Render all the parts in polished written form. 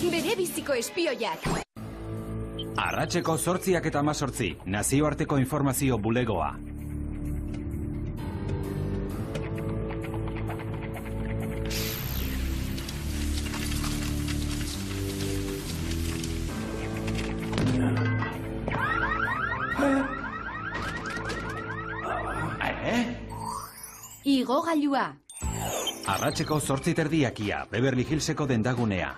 bere biziko espioiak. Arratseko 8:18, nazioarteko informazio bulegoa. Igogailua. Arratseko 8:30, Beverly Hillseko dendagunea.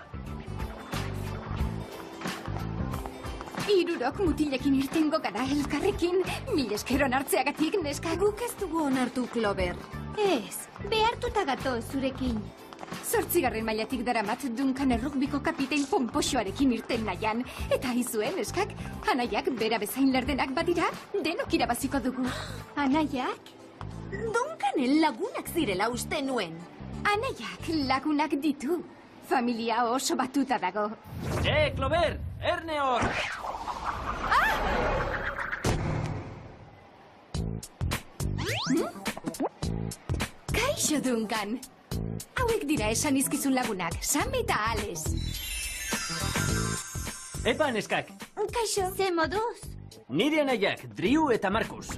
Hirurok mutilekin irtengo gara elkarrekin, mil eskeron hartzeagatik, neska. Guk ez dugu onartu, Clover. Ez, behartuta gato zurekin. 8. mailatik daramat Duncan errugbiko kapitain pompoxoarekin irten nahian. Eta izuen, eskak, anaiak bera bezain lerdenak badira, denok irabaziko dugu. Anaiak? Duncanen lagunak zirela uste nuen. Anaiak lagunak ditu. Familia oso batuta dago. Clover! Erne hor! Kaixo, Duncan. Hauek dira esan izkizun lagunak, Sam eta Ales. Epa, neskak! Kaixo. Ze moduz? Nire anaiak, Drew eta Marcus.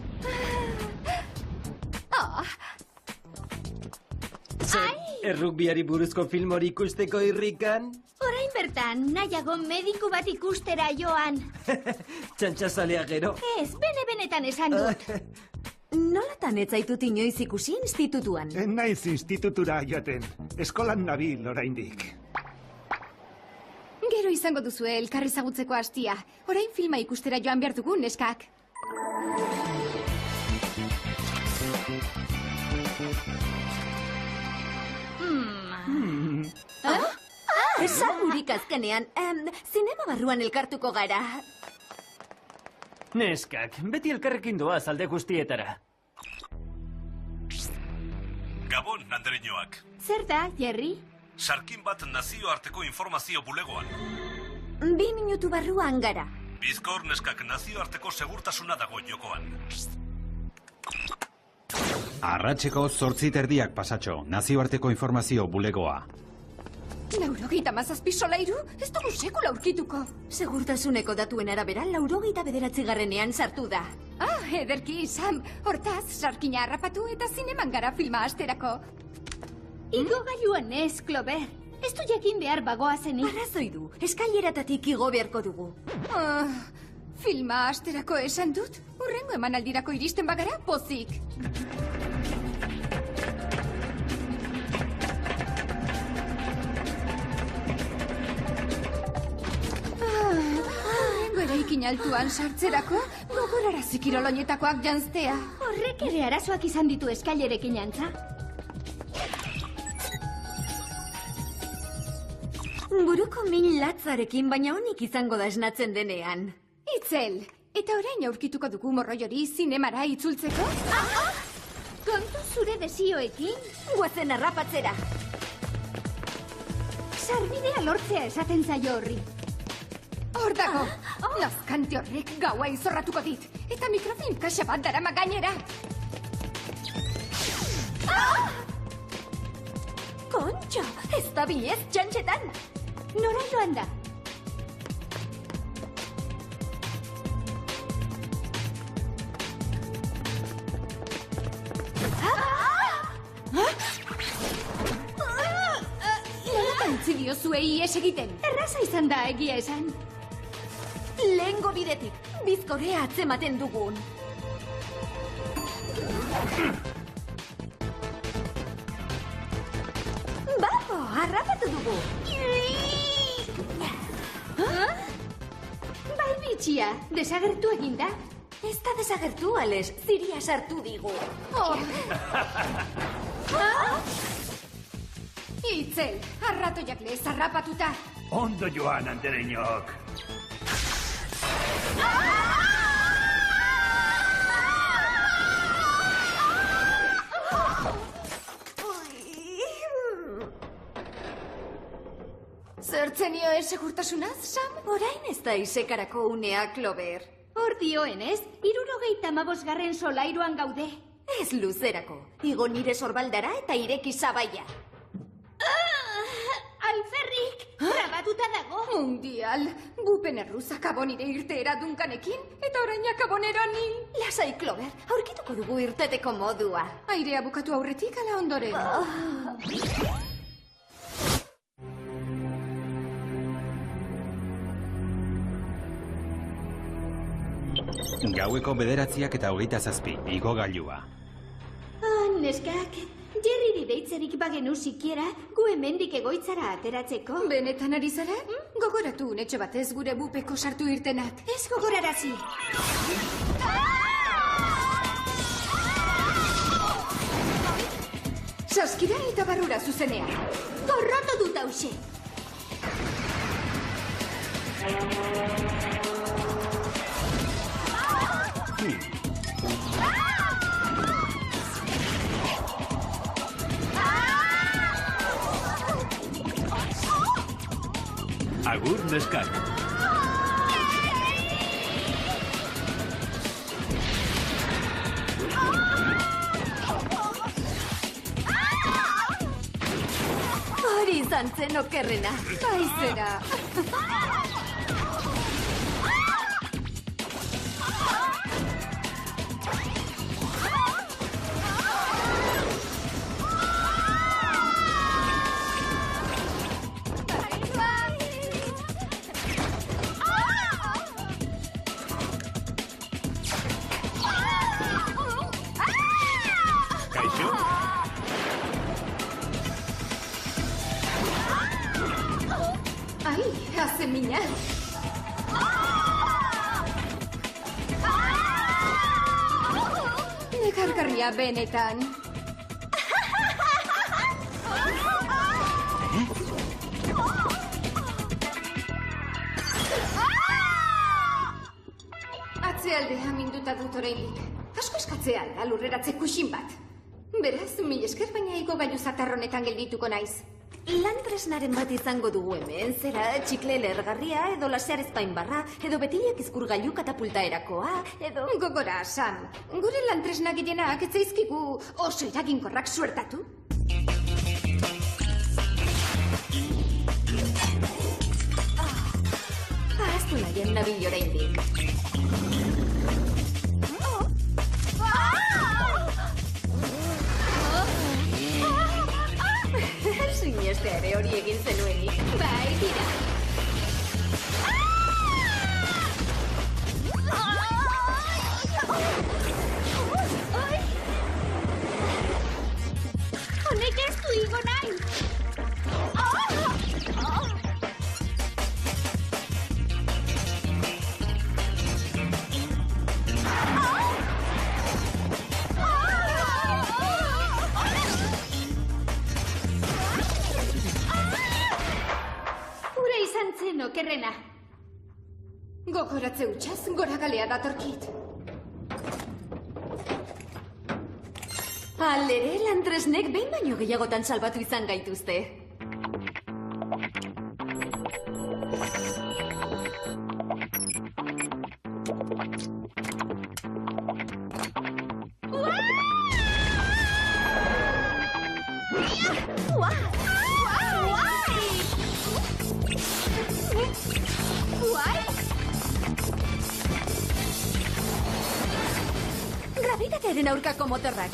Errugbiari buruzko film hori ikusteko irrikan? Orain bertan, nahiago mediku bat ikustera joan. Txantxazalea gero? Ez, bene-benetan esan dut. Nolatan ez zaitut inoiz ikusi institutuan? Naiz institutura joaten. Eskolan nabil oraindik. Gero izango duzue elkarri zagutzeko hastia. Orain filma ikustera joan behar dugu, neskak. Esagurik azkenean, zinema barruan elkartuko gara. Neskak, beti elkarrekin doaz alde guztietara. Gabon, Andereñoak. Zer da, Jerry? Sarkin bat nazioarteko informazio bulegoan. 2 minutu barruan gara. Bizkor neskak nazioarteko segurtasuna dago jokoan. Arratseko 8:30 pasatxo, nazioarteko informazio bulegoa. 97 solairu? Ez dugu sekula aurkituko. Segurtasuneko datuen arabera, 99. sartu da. Ederki, Sam. Hortaz, sarkina harrapatu eta zineman gara filma asterako. Igogailuan ez, Clover. Ez du jakin behar bagoazenik. Arrazoi du, eskaileratatik igo beharko dugu. Filma asterako esan dut? Hurrengo emanaldirako iristen bagara, pozik. Hurrengo eraikin altuan sartzerako, gogorarazi kiroloñetakoak janztea. Horrek ere arazoak izan ditu eskailerekin antza. Buruko min latzarekin, baina honik izango da esnatzen denean. Itzel, eta orain aurkituko dugu morroi hori zinemara itzultzeko? Kontu zure desioekin? Guazen harrapatzera. Sarbidea lortzea esaten zaio horri. Hor dago, nazkante horrek gaua izorratuko dit, eta mikrofilm kaxa bat darama gainera. Kontxo, ez da bilez txantxetan. Nora joan da? Utzi diozue ies egiten. Erraza izan da egia esan. Lehengo bidetik, bizkorea atzematen dugun. Babo, harrapatu dugu. Bai bitxia, desagertu eginda. Ez da desagertu, Ales, ziria sartu digu. Itzel, arratoiak lez harrapatuta. Ondo joan, Andereñok. Zertzenio segurtasunaz, Sam? Orain ez da izekarako unea, Clover. Hor dioenez, 75. solairuan gaude. Ez luzerako. Igo nire sorbaldara eta ireki zabaia. Alferrik, grabat kokatuta dago. Mundial, bupen erruz akabo nire irteera Duncanekin, eta orain akabo nero ni. Lasai, Clover, aurkituko dugu irteteko modua. Airea bukatu aurretik ala ondoren. Gaueko 9:27, igogailua. Neskak, Jerryri deitzerik bagenu sikiera, gu hemendik egoitzara ateratzeko. Benetan ari zara? Gogoratu unetxo batez gure bupeko sartu irtenak. Ez gogorarazi. Saskira eta barrura zuzenean. Porroto dut hause. Agur, neskak. Hori izan zen okerrena. Bai zera. Kaixo? Ai, haze mina. Negargarria benetan. Atzealdea minduta dut oraindik. Asko eskatzea da lurreratze kuxin bat. Beraz, mil esker baina igogailu zatarronetan geldituko naiz. Lan tresnaren bat izango dugu hemen, zera txikle lergarria, edo lasear ezpainbarra, edo betilak izkurgailu katapulta erakoa, edo... Gogora, Sam. Gure lan tresna gehienak ez zaizkigu oso eraginkorrak suertatu. Ahaztu nahien nabil oraindik. Sineste ere hori egin zenuenik. Bai, tira. Honek ez du igo nahi. Ura izan zen okerrena. Gogoratze utxaz, gora galea datorkit. Aldere, lan tresnek behin baino gehiagotan salbatu izan gaituzte. Gravitatearen aurkako motorrak.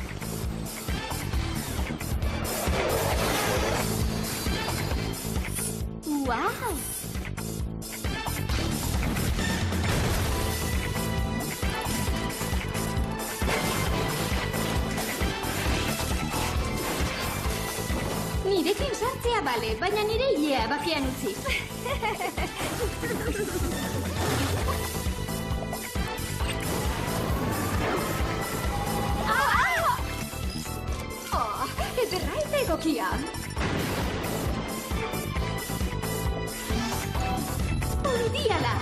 Wow! Nirekin sartzea bale, baina nire hilea bakean utzi. Ederra eta egokia. Hundiala!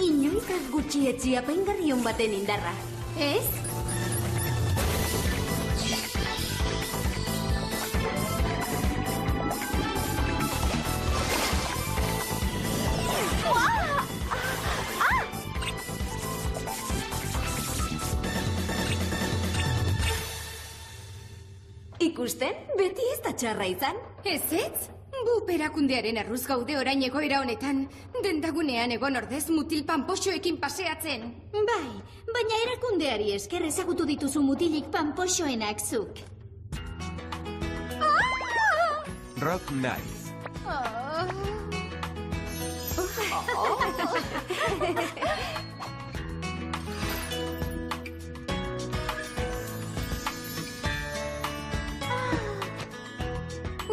Inoiz ez gutxietzi apaingarrion baten indarra. Ez? ikusten? Beti ez da txarra izan? Ez ez? Gu perakundearen arruz gaude orain egoera honetan. Dendagunean egon ordez mutil panpoxoekin paseatzen. Bai, baina erakundeari esker ezagutu dituzu mutilik panpoxoenak zuk. Rock Nice.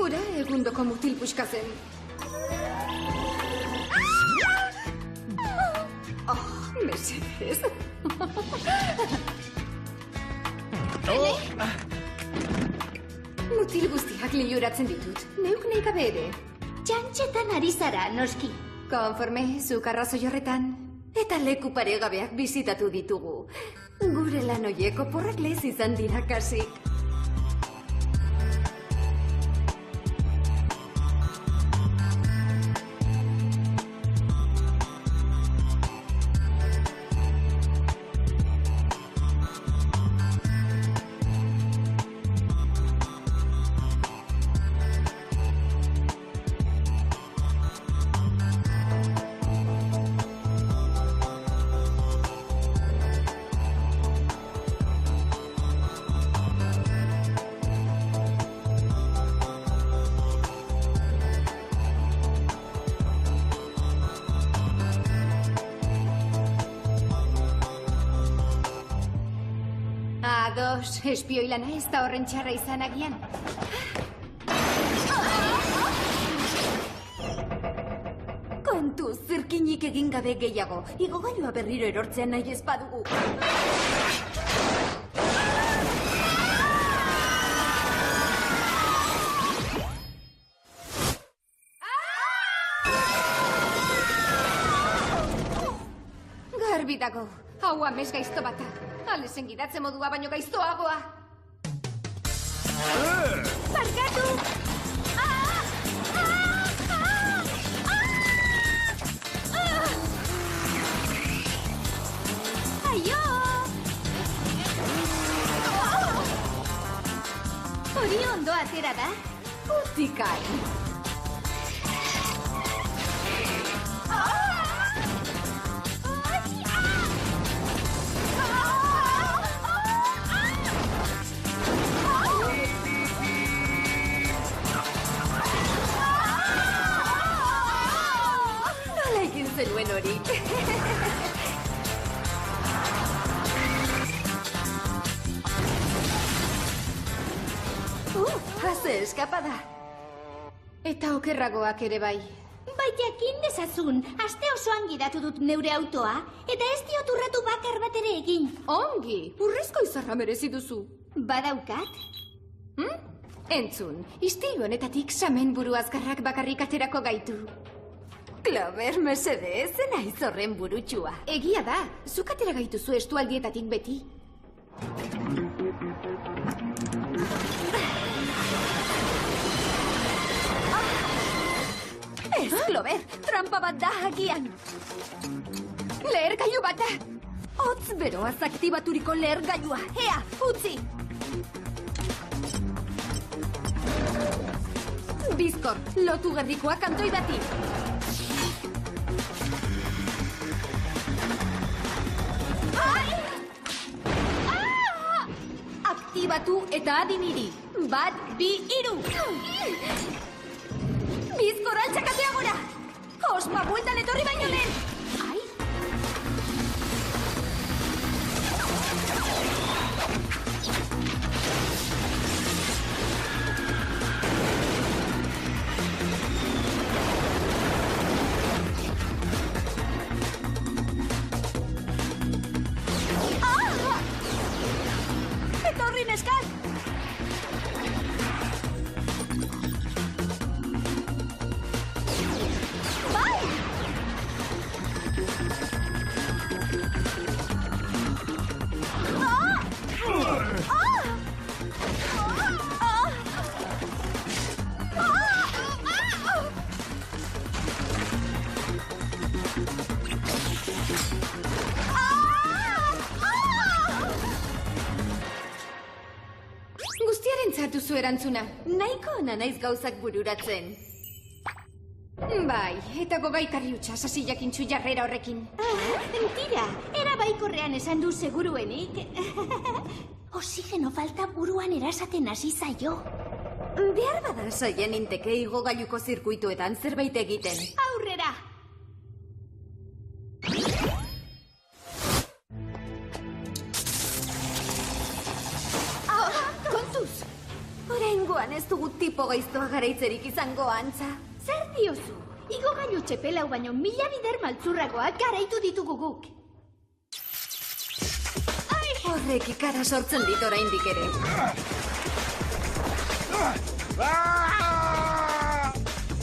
Ura egundoko mutil puxka zen. Mesedez. Mutil guztiak liluratzen ditut. Neuk nahi gabe ere. Txantxetan ari zara, noski. Konforme, zuk arrazoi horretan. Eta leku paregabeak bizitatu ditugu. Gure lan oieko porrak lez izan dira kasik. Ados, espioilana ez da horren txarra izan agian. Kontu, zirkinik egin gabe gehiago. Igogailua berriro erortzean nahi ez badugu. Garbi dago, hau amez gaizto bata. Alezen gidatze modua baino gaiztoagoa. Barkatu! Aio! Hori ondo atera da? Utikai. Nola egin zenuen hori? Haze eskapada. Eta okerragoak ere bai. Bai, jakin dezazun, aste osoan gidatu dut neure autoa, eta ez diot urratu bakar bat ere egin. Ongi, urrezko izarra merezi duzu. Badaukat? Entzun, istilu honetatik samen buru azkarrak bakarrik aterako gaitu. Clover, mesedez, naiz horren burutxua. Egia da, zuk atera gaituzu estualdietatik beti. Ez, Clover, trampa bat da agian. Lehergailu bata! Hotz beroaz aktibaturiko lehergailua. Ea, utzi! Bizkor, lotu gerrikoa kantoi bati. Aktibatu eta adiniri. 1, 2, 3. Bizkor altxakatea gora! Ospa, bueltan etorri baino lehen! Ai! Etorri, neskak! Pentsatu zu erantzuna. Nahiko ona naiz gauzak bururatzen. Bai, eta gogaikarri utxa sasi jakintzu jarrera horrekin. Tira, era baikorrean esan du seguruenik. Oxigeno falta buruan erasaten hasi zaio. Behar bada saien inteke igogailuko zirkuituetan zerbait egiten. Aurrera! Kontuz! Oraingoan ez dugu tipo gaiztoa garaitzerik izango antza. Zer diozu? Igogailu txepelau baino 1000 bider maltzurragoak garaitu ditugu guk. Horrek ikara sortzen dit oraindik ere.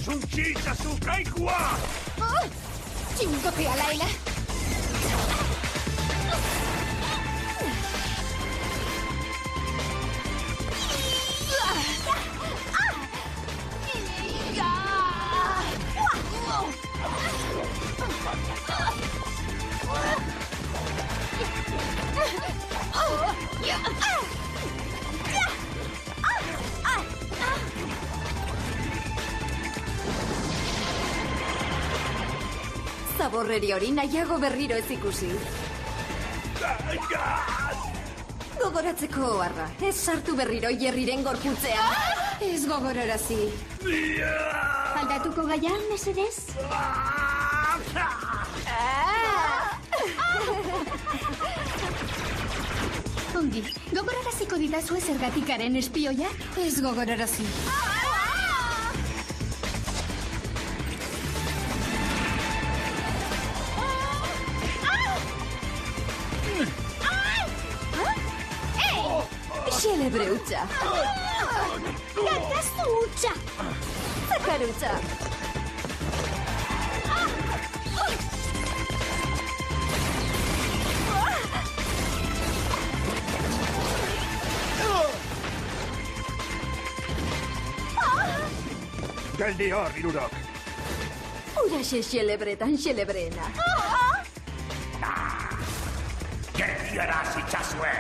Suntsitzazu kaikua! Txingotea laela! Zaborreri hori nahiago berriro ez ikusi. Gogoratzeko oharra, ez sartu berriro Jerryren gorputzean. Ez gogorarazi. Aldatuko gaia, mesedez? Ongi, gogoraraziko didazue zergatikaren espioia? Ez gogorarazi. Xelebre hutsa. Gakazu hutsa! Zakar hutsa. Geldi hor, hirurok. Uraxe xelebretan xelebreena. Geldiaraz itxazue!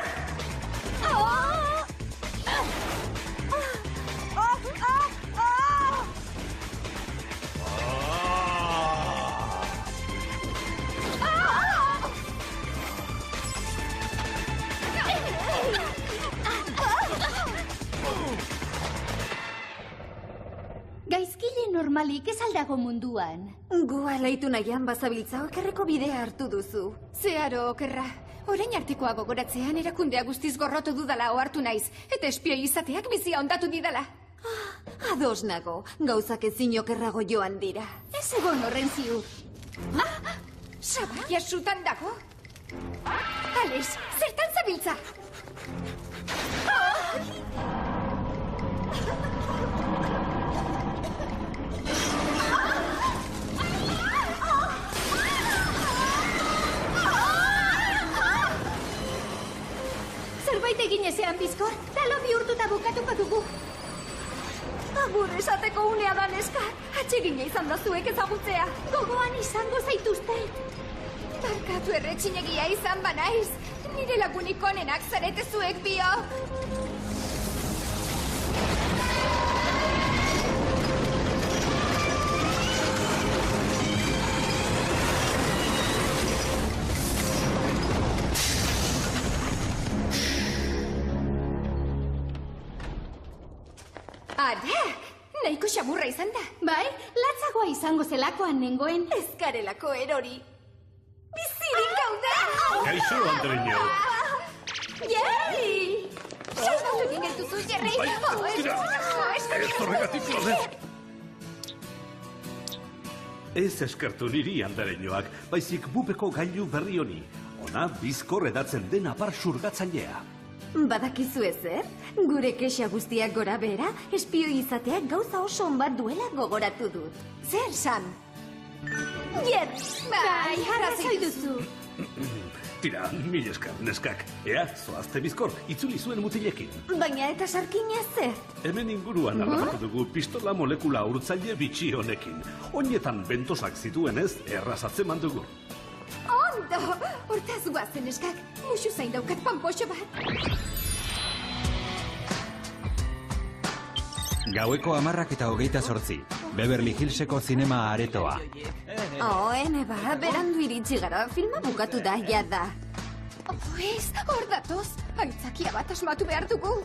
Gaizkile normalik ez aldago munduan. Gu alaitu nahian bazabiltza okerreko bidea hartu duzu. Zeharo okerra. Orain artikoa gogoratzean erakundea guztiz gorrotu dudala ohartu naiz. Eta espioi izateak bizia ondatu didala. Ados nago, gauzak ezin okerrago joan dira. Ez egon horren ziur. Sabaia sutan dago? Ales, zertan zabiltza? Zerbait egin ezean bizkor, talo bihurtuta bukatuko dugu. Agur esateko unea da neska. Atsegina izan da zuek ezagutzea. Gogoan izango zaituzte. Barkatu erretxinegia izan banaiz. Nire lagunik onenak zarete zuek bio. Are, nahiko xamurra izan da. Bai, latzagoa izango zelakoan nengoen. Ez garelako erori. Bizirik gaude! Kaixo, Andreño. Jerry! Salbatu egin gaituzu, Jerry. Ez horregatik lode. Ez eskertu niri, Andreñoak, baizik bupeko gailu berri honi. Ona bizkor edatzen den apar surgatzailea. Badakizu ezer? Gure kexa guztiak gora bera, espioi izateak gauza oso on bat duela gogoratu dut. Zer, Sam? Jerry! Bai, arrazoi duzu. Tira, mil esker, neskak. Ea, zoazte bizkor, itzuli zuen mutilekin. Baina eta sarkina zer? Hemen inguruan harrapatu dugu pistola molekula urtzaile bitxi honekin. Oinetan bentosak zituen ez, errazatzen mandugu. Ondo! Hortaz guazen eskak. Muxu zain daukat panpoxo bat. Gaueko 10:28. Beverly Hillseko zinema aretoa. Eneba, berandu iritsi gara, filma bukatu da, jada. Ez, hor datoz. Aitzakia bat asmatu behar dugu.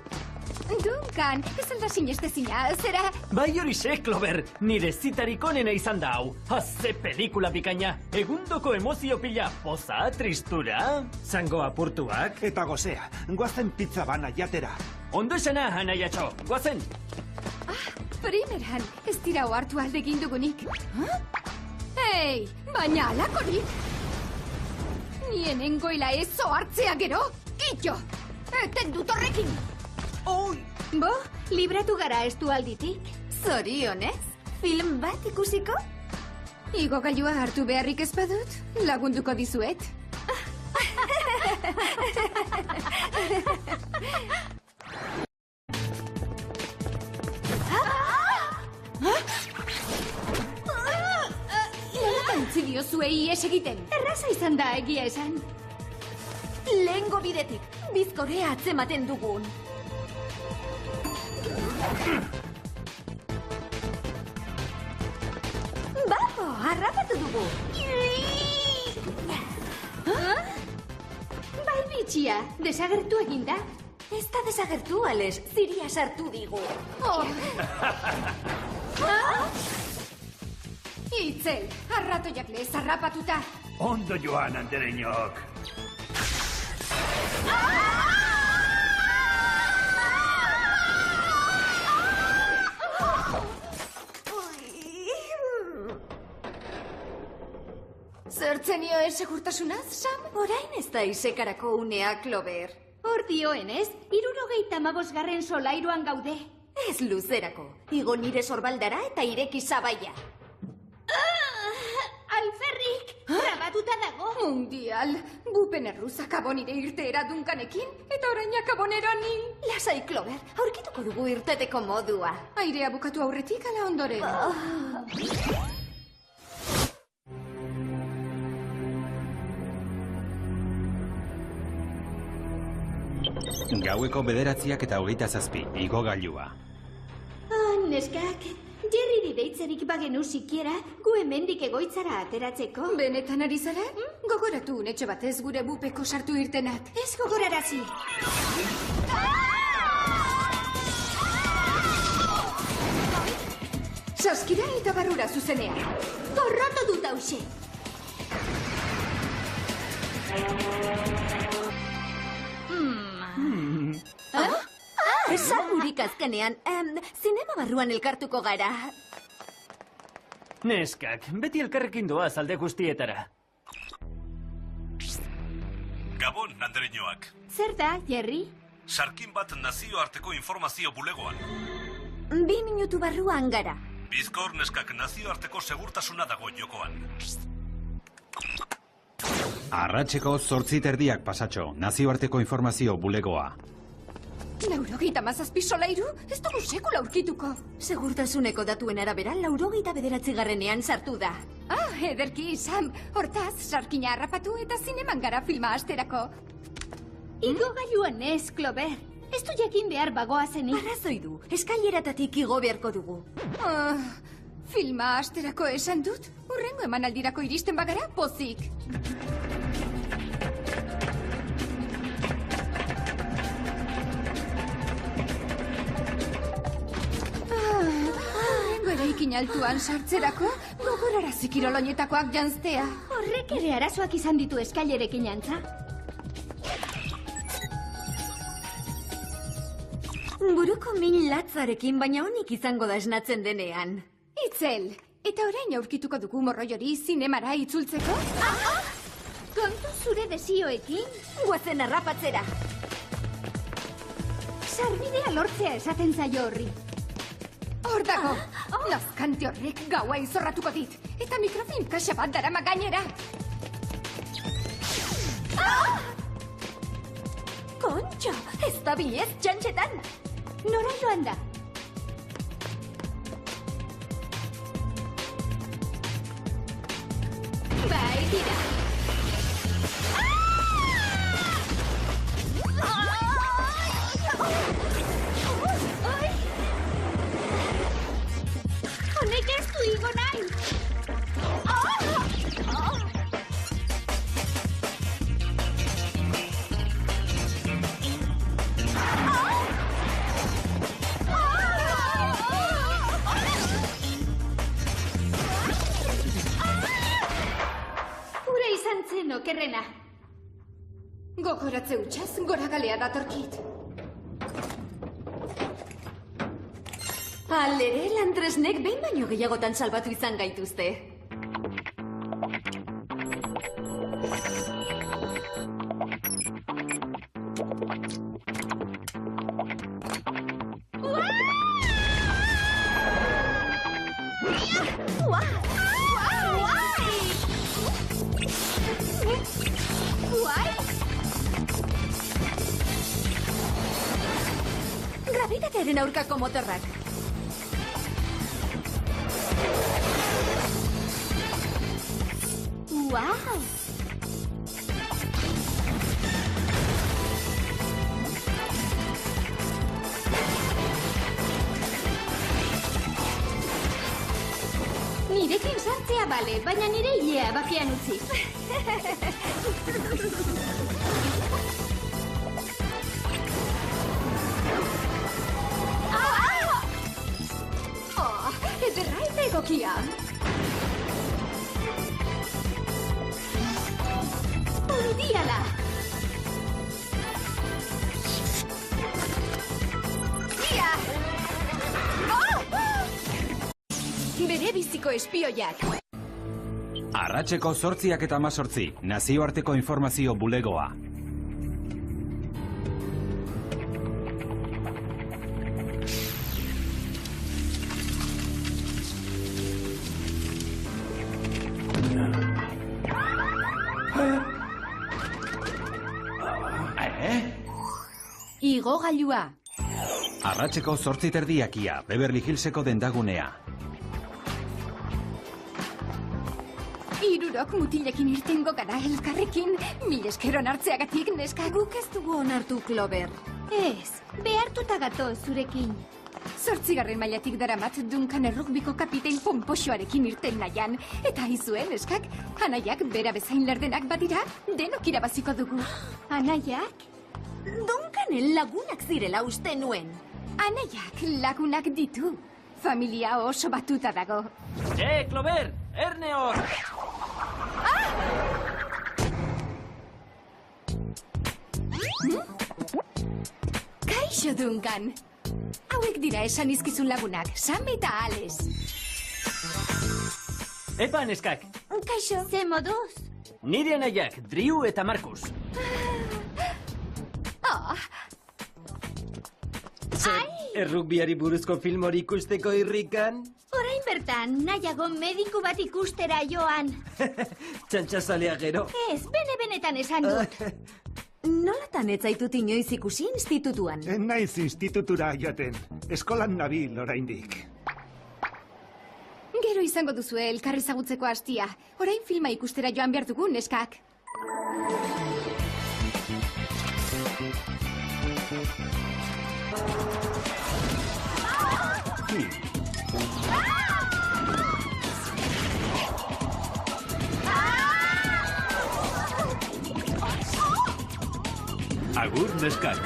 Duncan, ez alda sinestezina, zera... Bai horixe, Clover, nire zitarik onena izan da hau. Haze pelikula bikaina, egundoko emozio pila, poza, tristura, zango apurtuak. Eta gozea, goazen pizza bana jatera. Ondo esana, anaiatxo, guazen. Primeran, ez dira ohartu alde egin dugunik. Hei, baina alakorik? Nienen goila ez ohartzea gero? Kitxo, eten dut horrekin. Bo, libratu gara estu alditik. Zorionez, film bat ikusiko? Igo gailua hartu beharrik ez badut, lagunduko dizuet. Utzi diozuei ies egiten. Erraza izan da egia esan. Lehengo bidetik, bizkorrea atzematen dugun. Babo, harrapatu dugu. Bai bitxia, desagertu eginda. Ez da desagertu, Ales, ziria sartu digu. Itzel, arratoiak lez harrapatuta. Ondo joan, andereñok. Zertzenio ez segurtasunaz, Sam? Orain ez da isekarako unea, Clover. Hor dioenez, 75. solairuan gaude. Ez luzerako. Igo nire sorbaldara eta ireki sabaia. Alferrik, grabatuta dago. Mundial, bupen erruz akabo nire irteera Duncanekin, eta orain akabonero nin. Lasai, Clover, aurkituko dugu irteteko modua. Airea bukatu aurretik ala ondoren. Gaueko 9:27. Igo gailua. Neskak, Jerry deitzerik bagenu sikiera, gu hemendik egoitzara ateratzeko. Benetan ari zara? Gogoratu unetxo batez gure bupeko sartu irtenak. Ez gogorarazi. Saskira eta barrura zuzenean. Porroto dut hause. Esalburik azkenean, zinema barruan elkartuko gara. Neskak, beti elkarrekin doaz alde guztietara. Gabon, andereñoak. Zer da, Jerry? Sarkin bat nazioarteko informazio bulegoan. 2 minutu barruan gara. Bizkor neskak nazioarteko segurtasuna dago jokoan. Arratseko 8:30 pasatxo, nazioarteko informazio bulegoa. 97 solairu? Ez dugu sekula aurkituko. Segurtasuneko datuen arabera, 99. sartu da. Ederki, Sam. Hortaz, sarkina harrapatu eta zineman gara filma asterako. Igo gailuan ez, Clover. Ez du jakin behar bagoa zenik. Arrazoi du, eskaileratatik igo beharko dugu. Filma asterako esan dut? Urrengo emanaldirako iristen bagara, pozik. Eraikin altuan sartzerako, gogorarazi kiroloñetakoak janztea. Horrek ere arazoak izan ditu eskailerekin antza. Buruko min latzarekin, baina honik izango da esnatzen denean. Itzel, eta orain aurkituko dugu morroi hori zinemara itzultzeko? Kontu zure desioekin? Guazen harrapatzera. Sarbidea lortzea esaten zaio horri. Hor dago, nazkante horrek gaua izorratuko dit, eta mikrofilm kaxa bat darama gainera. Kontxo, ez da bilez txantxetan. Nora joan da? Bai, tira. okerrena. Gogoratze utxaz, gora galea datorkit. Halere, lantresnek behin baino gehiagotan salbatu izan gaituzte. Gravitatearen aurkako motorrak. Wow! Nirekin sartzea bale, baina nire hilea bakean utzi. Ederra eta egokia. Hundiala! Ia! Bere biziko espioiak. Arratseko 8:18, nazioarteko informazio bulegoa. Igogailua. Arratseko 8:30 Beverly Hillseko dendagunea. Hirurok mutilekin irtengo gara elkarrekin. Mil esker onartzeagatik, neska. Guk ez dugu onartu, Clover. Ez, behartuta gato zurekin. 8. mailatik daramat Duncan errugbiko kapitein pomposoarekin irten nahian. Eta izuen, neskak, anaiak bera bezain lerdenak badira, denok irabaziko dugu. Anaiak? Duncanen lagunak zirela uste nuen. Anaiak lagunak ditu. Familia oso batuta dago. Clover! Erne hor! Kaixo, Duncan. Hauek dira esan izkizun lagunak, Sam eta Ales. Epa, neskak! Kaixo. Ze moduz? Nire anaiak, Drew eta Marcus. Errugbiari buruzko film hori ikusteko irrikan? Orain bertan, nahiago mediku bat ikustera joan. Txantxazalea gero? Ez, bene-benetan esan dut. Nolatan ez zaitut inoiz ikusi institutuan? Naiz institutura joaten. Eskolan nabil oraindik. Gero izango duzue elkar ezagutzeko hastia. Orain filma ikustera joan behar dugu, neskak. Agur, neskak.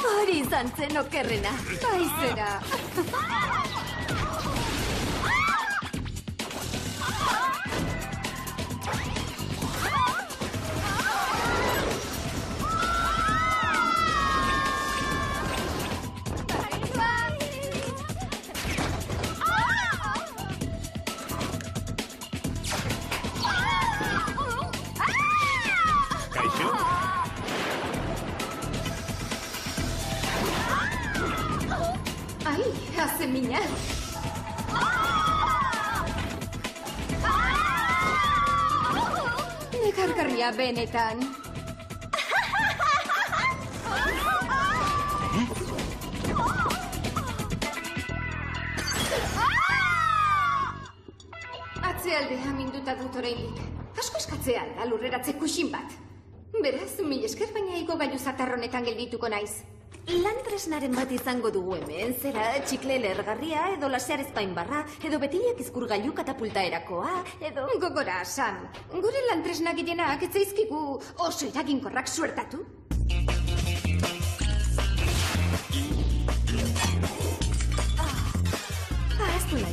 Hori izan zen okerrena. Aizera. Kaixo? Ai, haze mina. Negargarria benetan. Atzealde aminduta dut oraindik. Asko eskatzea da lurreratze kuxin bat. Beraz, mil esker baina igogailu zatarronetan geldituko naiz. Lan tresnaren bat izango dugu hemen, zera txikle lergarria, edo lasear ezpainbarra, edo betileak izkurgailu katapulta erakoa, edo... Gogora, Sam. Gure lan tresna gehienak ez zaizkigu oso eraginkorrak suertatu.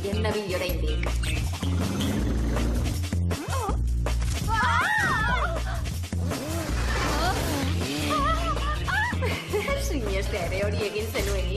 bilen nabil oraindik. Sinestea ere hori egin zenuen